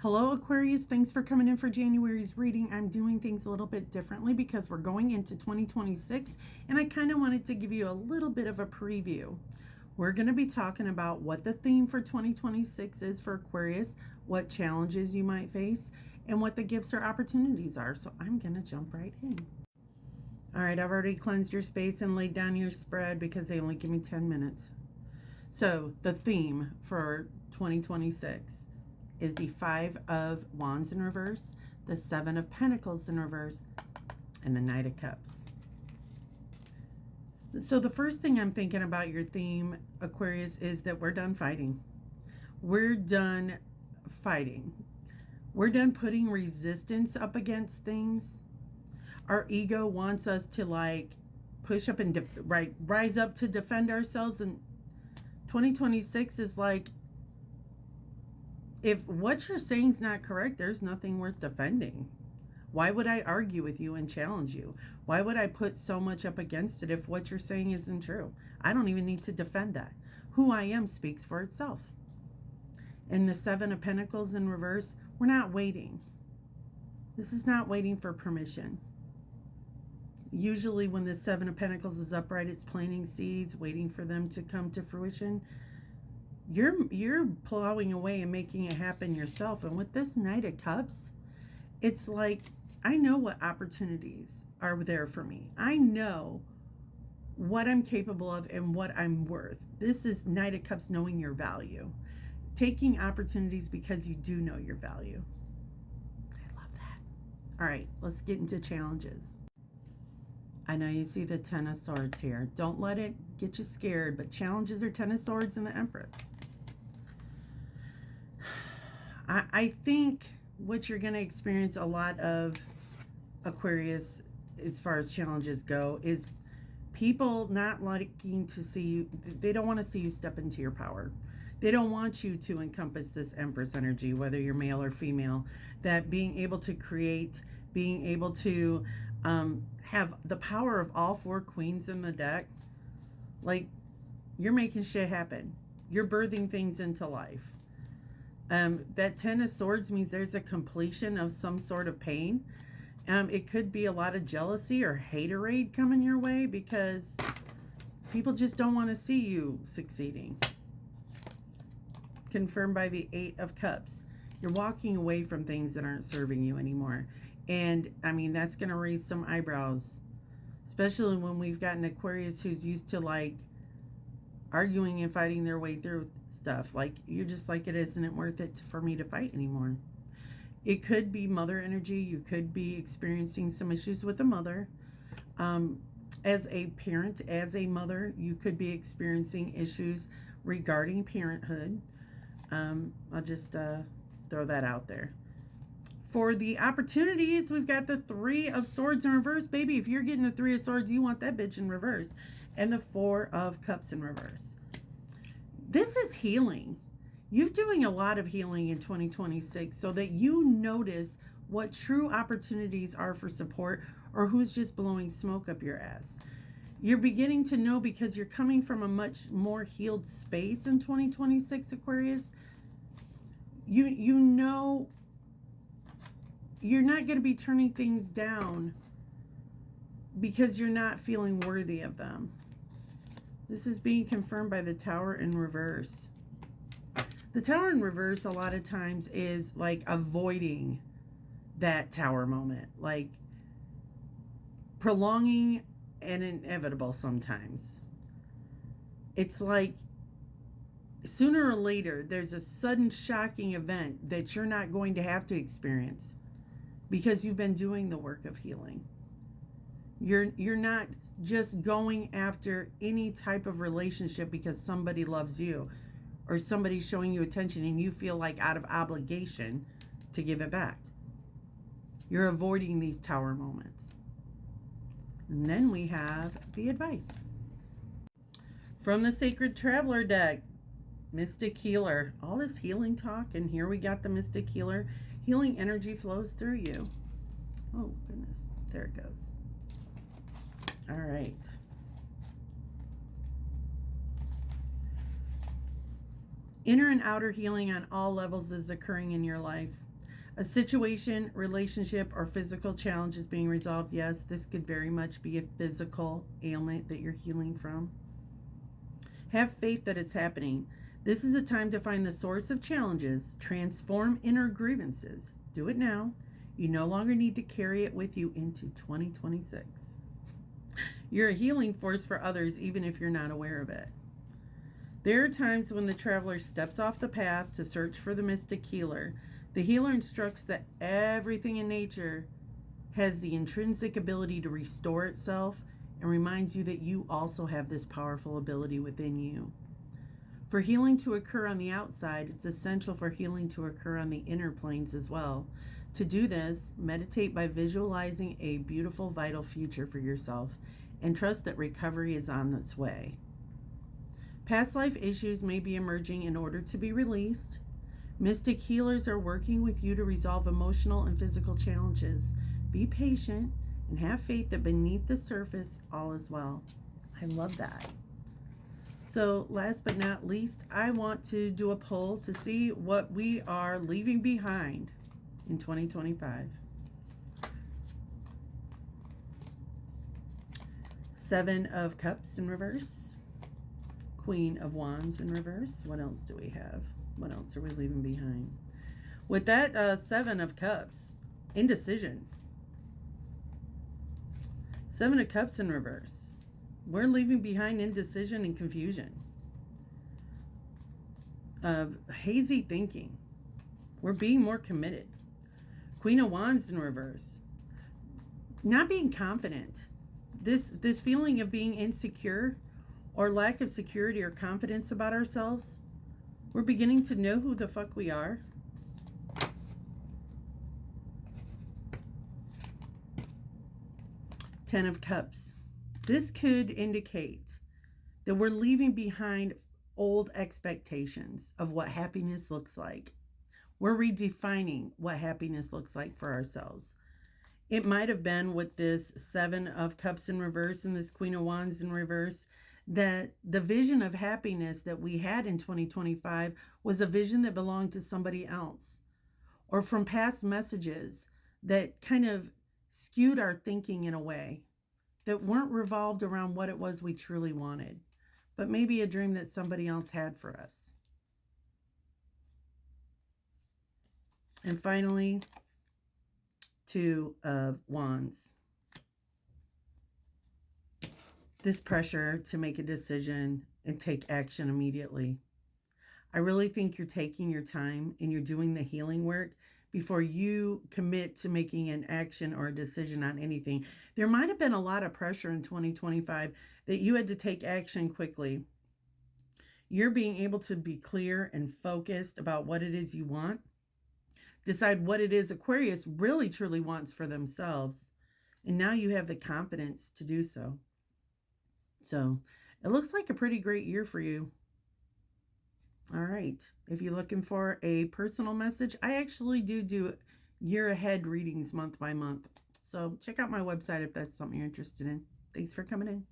Hello, Aquarius. Thanks for coming in for January's reading. I'm doing things a little bit differently because we're going into 2026, and I kind of wanted to give you a little bit of a preview. We're going to be talking about what the theme for 2026 is for Aquarius, what challenges you might face, and what the gifts or opportunities are. So I'm going to jump right in. All right, I've already cleansed your space and laid down your spread because they only give me 10 minutes. So the theme for 2026 is the Five of Wands in reverse, the Seven of Pentacles in reverse, and the Knight of Cups. So the first thing I'm thinking about your theme, Aquarius, is that we're done fighting. We're done fighting. We're done putting resistance up against things. Our ego wants us to push up and rise up to defend ourselves, and 2026 is like, if what you're saying is not correct, there's nothing worth defending. Why would I argue with you and challenge you? Why would I put so much up against it if what you're saying isn't true? I don't even need to defend that. Who I am speaks for itself. And the Seven of Pentacles in reverse, we're not waiting. This is not waiting for permission. Usually when the Seven of Pentacles is upright, it's planting seeds, waiting for them to come to fruition. You're plowing away and making it happen yourself. And with this Knight of Cups, it's like, I know what opportunities are there for me. I know what I'm capable of and what I'm worth. This is Knight of Cups, knowing your value. Taking opportunities because you do know your value. I love that. All right, let's get into challenges. I know you see the Ten of Swords here. Don't let it get you scared, but challenges are Ten of Swords and the Empress. I think what you're going to experience a lot of, Aquarius, as far as challenges go, is people not liking to see you. They don't want to see you step into your power. They don't want you to encompass this Empress energy, whether you're male or female, that being able to create, being able to have the power of all four queens in the deck. Like, you're making shit happen. You're birthing things into life. That Ten of Swords means there's a completion of some sort of pain. It could be a lot of jealousy or haterade coming your way because people just don't want to see you succeeding. Confirmed by the Eight of Cups. You're walking away from things that aren't serving you anymore. And, I mean, that's going to raise some eyebrows. Especially when we've got an Aquarius who's used to, arguing and fighting their way through stuff. You're just like, it isn't worth it for me to fight anymore. It could be mother energy. You could be experiencing some issues with a mother. As a parent, as a mother, you could be experiencing issues regarding parenthood. I'll just throw that out there. For the opportunities, we've got the Three of Swords in reverse. Baby, if you're getting the Three of Swords, you want that bitch in reverse. And the Four of Cups in reverse. This is healing. You're doing a lot of healing in 2026 so that you notice what true opportunities are for support or who's just blowing smoke up your ass. You're beginning to know because you're coming from a much more healed space in 2026, Aquarius. You know you're not going to be turning things down because you're not feeling worthy of them. This is being confirmed by the Tower in reverse. The Tower in reverse a lot of times is like avoiding that Tower moment, like prolonging and inevitable sometimes. It's like sooner or later there's a sudden shocking event that you're not going to have to experience because you've been doing the work of healing. You're not just going after any type of relationship because somebody loves you or somebody's showing you attention and you feel like out of obligation to give it back. You're avoiding these Tower moments. And then we have the advice. From the Sacred Traveler deck, Mystic Healer. All this healing talk, and here we got the Mystic Healer. Healing energy flows through you. Oh, goodness. There it goes. All right. Inner and outer healing on all levels is occurring in your life. A situation, relationship, or physical challenge is being resolved. Yes, this could very much be a physical ailment that you're healing from. Have faith that it's happening. This is a time to find the source of challenges, transform inner grievances. Do it now. You no longer need to carry it with you into 2026. You're a healing force for others, even if you're not aware of it. There are times when the traveler steps off the path to search for the mystic healer. The healer instructs that everything in nature has the intrinsic ability to restore itself and reminds you that you also have this powerful ability within you. For healing to occur on the outside, it's essential for healing to occur on the inner planes as well. To do this, meditate by visualizing a beautiful, vital future for yourself and trust that recovery is on its way. Past life issues may be emerging in order to be released. Mystic healers are working with you to resolve emotional and physical challenges. Be patient and have faith that beneath the surface, all is well. I love that. So last but not least, I want to do a poll to see what we are leaving behind in 2025. 7 of Cups in reverse. Queen of Wands in reverse. What else do we have? What else are we leaving behind? With that 7 of Cups, indecision. 7 of Cups in reverse. We're leaving behind indecision and confusion. Hazy thinking. We're being more committed. Queen of Wands in reverse. Not being confident. This feeling of being insecure or lack of security or confidence about ourselves. We're beginning to know who the fuck we are. Ten of Cups. This could indicate that we're leaving behind old expectations of what happiness looks like. We're redefining what happiness looks like for ourselves. It might have been with this 7 of Cups in reverse and this Queen of Wands in reverse that the vision of happiness that we had in 2025 was a vision that belonged to somebody else, or from past messages that kind of skewed our thinking in a way that weren't revolved around what it was we truly wanted, but maybe a dream that somebody else had for us. And finally, 2 of Wands. This pressure to make a decision and take action immediately. I really think you're taking your time and you're doing the healing work before you commit to making an action or a decision on anything. There might have been a lot of pressure in 2025 that you had to take action quickly. You're being able to be clear and focused about what it is you want. Decide what it is Aquarius really truly wants for themselves. And now you have the confidence to do so. So it looks like a pretty great year for you. All right. If you're looking for a personal message, I actually do year ahead readings month by month. So check out my website if that's something you're interested in. Thanks for coming in.